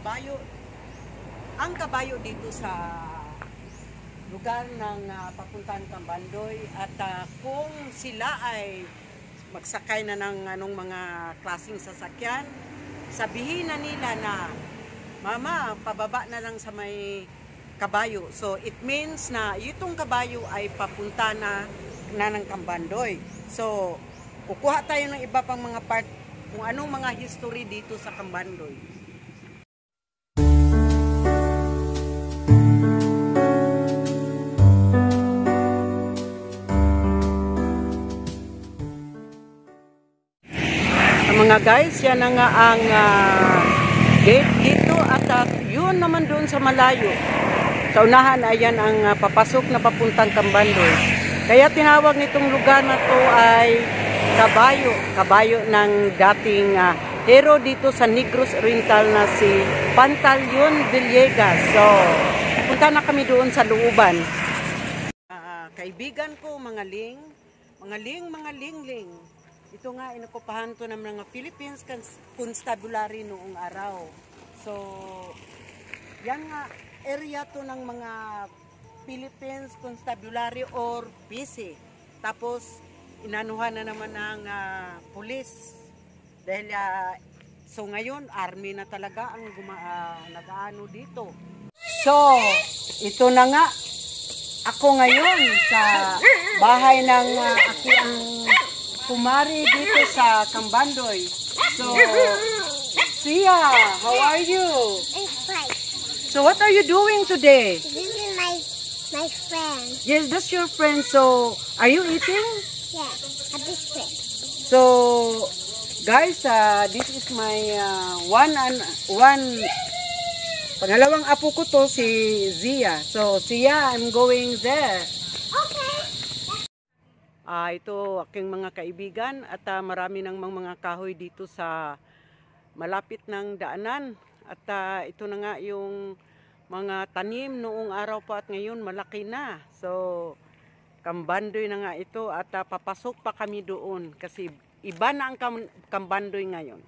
kabayo, ang kabayo dito sa lugar ng papuntahan Cambandoy at kung sila ay magsakay na ng anong mga klaseng sasakyan, sabihin na nila na mama, pababa na lang sa may kabayo. So it means na itong kabayo ay papunta na ng Cambandoy. So kukuha tayo ng iba pang mga part kung anong mga history dito sa Cambandoy. Mga guys, yan na nga ang gate dito at yun naman doon sa malayo. Sa unahan ayan ang papasok na papuntang Cambandoy. Kaya tinawag nitong lugar na to ay kabayo. Kabayo ng dating hero dito sa Negros Oriental na si Pantaleon Villegas. So, punta na kami doon sa looban. Kaibigan ko, mga ling. Ito nga, inakupahan to ng mga Philippines Constabulary noong araw. So, yan nga, area to ng mga Philippines Constabulary or PC. Tapos, inanuhan na naman ng police. Dahil, so ngayon, army na talaga ang nag-aano dito. So, ito na nga, ako ngayon sa bahay ng aking kumari dito sa Cambandoy. So, Sia, how are you? I'm fine. So, what are you doing today? This is my friend. Yes, that's your friend. So, are you eating? Yeah, a biscuit. So, guys, this is my pangalawang apo ko to, si Zia. So, Sia, I'm going there. Okay. Ito aking mga kaibigan at marami ng mga kahoy dito sa malapit ng daanan. At ito na nga yung mga tanim noong araw pa at ngayon malaki na. So, Cambandoy na nga ito at papasok pa kami doon kasi iba na ang Cambandoy ngayon.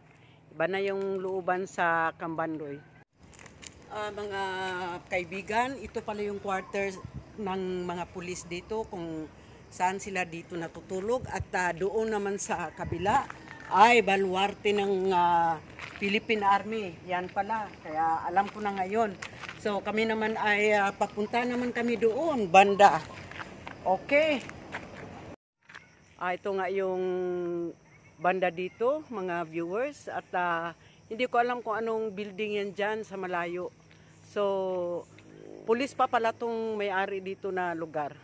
Iba na yung looban sa Cambandoy. Mga kaibigan, ito pala yung quarters ng mga pulis dito kung saan sila dito natutulog at doon naman sa kabila ay baluarte ng Philippine Army. Yan pala, kaya alam ko na ngayon. So kami naman ay papunta naman kami doon, banda. Okay. Ito nga yung banda dito, mga viewers. At hindi ko alam kung anong building yan dyan sa malayo. So, pulis pa pala itong may-ari dito na lugar.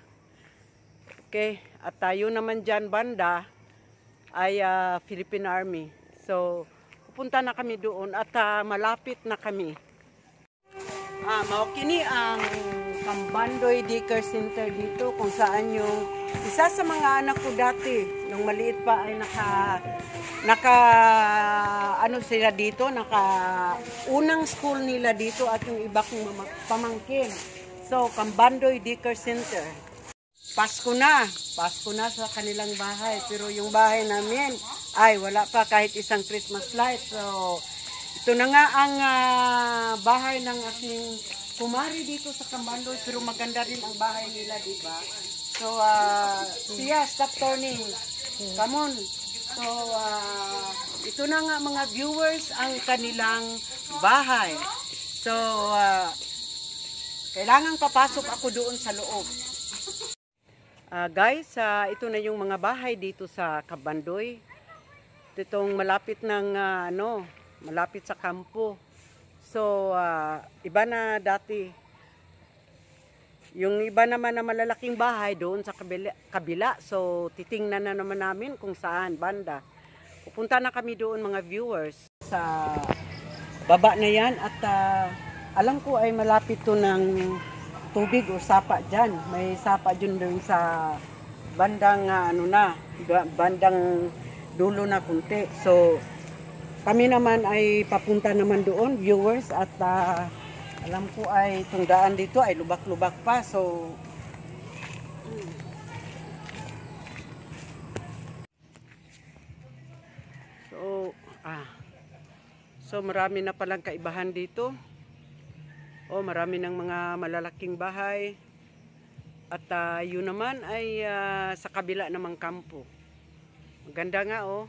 Okay, at tayo naman dyan banda ay Philippine Army. So, pupunta na kami doon at malapit na kami. Maukini ang Cambandoy Daycare Center dito kung saan yung isa sa mga anak ko dati nung maliit pa ay unang school nila dito at yung iba kong pamangkin. So, Cambandoy Daycare Center. Pasko na sa kanilang bahay. Pero yung bahay namin ay wala pa kahit isang Christmas light. So, ito na nga ang bahay ng aking kumari dito sa Cambandoy. Pero maganda rin ang bahay nila, di ba? So, Sia, stop turning. Come on. So, ito na nga mga viewers ang kanilang bahay. So, kailangan papasok ako doon sa loob. Guys, ito na yung mga bahay dito sa Cambandoy. Itong malapit ng malapit sa kampo. So, iba na dati. Yung iba naman na malalaking bahay doon sa kabila. So, titingnan na naman namin kung saan banda. Pupunta na kami doon mga viewers. Sa baba na yan at alam ko ay malapit to ng tubig o sapa dyan. May sapa dyan doon sa bandang bandang dulo na kunti. So, kami naman ay papunta naman doon, viewers, at alam ko ay itong daan dito ay lubak-lubak pa. So, So marami na palang kaibahan dito. Marami ng mga malalaking bahay. At yun naman ay sa kabila namang kampo. Maganda nga oh.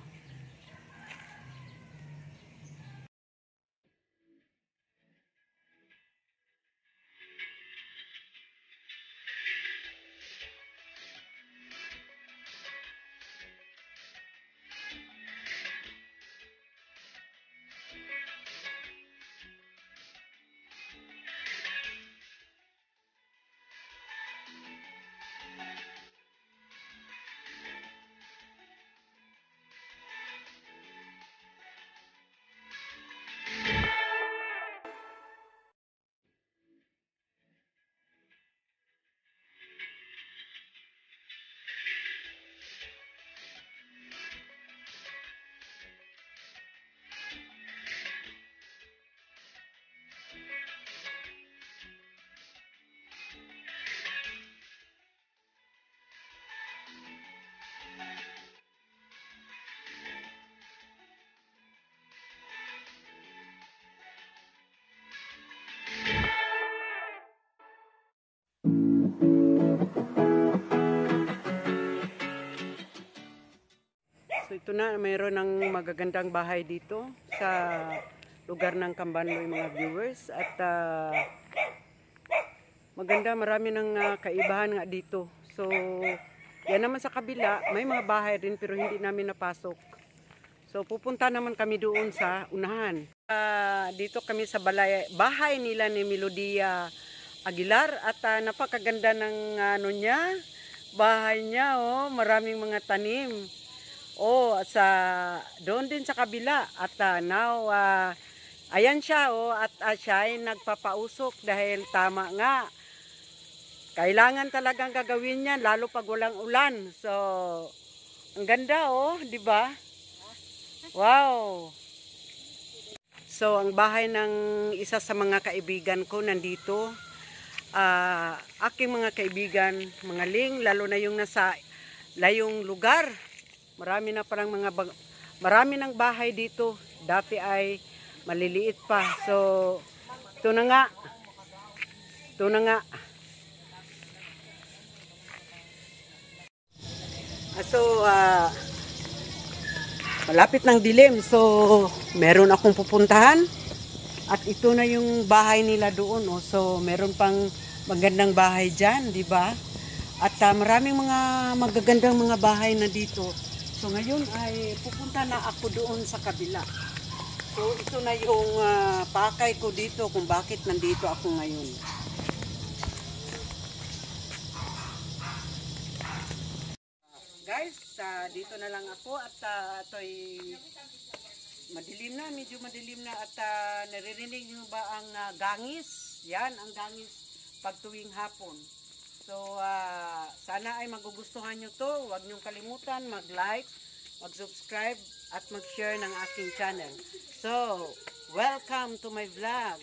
So ito na, mayroon ng magagandang bahay dito sa lugar ng Cambanloy mga viewers. At maganda, marami ng kaibahan nga dito. So yan naman sa kabila, may mga bahay rin pero hindi namin napasok. So pupunta naman kami doon sa unahan. Dito kami sa bahay nila ni Melodia Aguilar. At napakaganda ng bahay niya. Maraming mga tanim. Doon din sa kabila. At now, ayan siya, at siya ay nagpapausok dahil tama nga. Kailangan talagang gagawin yan, lalo pag walang ulan. So, ang ganda, di ba? Wow! So, ang bahay ng isa sa mga kaibigan ko nandito. Aking mga kaibigan, mga ling, lalo na yung nasa layong lugar. Marami ng bahay dito. Dati ay maliliit pa. So, ito na nga. Malapit ng dilim. So, meron akong pupuntahan. At ito na yung bahay nila doon. So, meron pang magandang bahay dyan, di ba? At maraming mga magagandang mga bahay na dito. So ngayon ay pupunta na ako doon sa kabila. So ito na yung pakay ko dito kung bakit nandito ako ngayon. Guys, dito na lang ako at ito'y medyo madilim na at naririnig nyo ba ang gangis? Yan, ang gangis pag tuwing hapon. So, sana ay magugustuhan nyo to. Huwag nyong kalimutan mag-like, mag-subscribe, at mag-share ng aking channel. So, welcome to my vlog.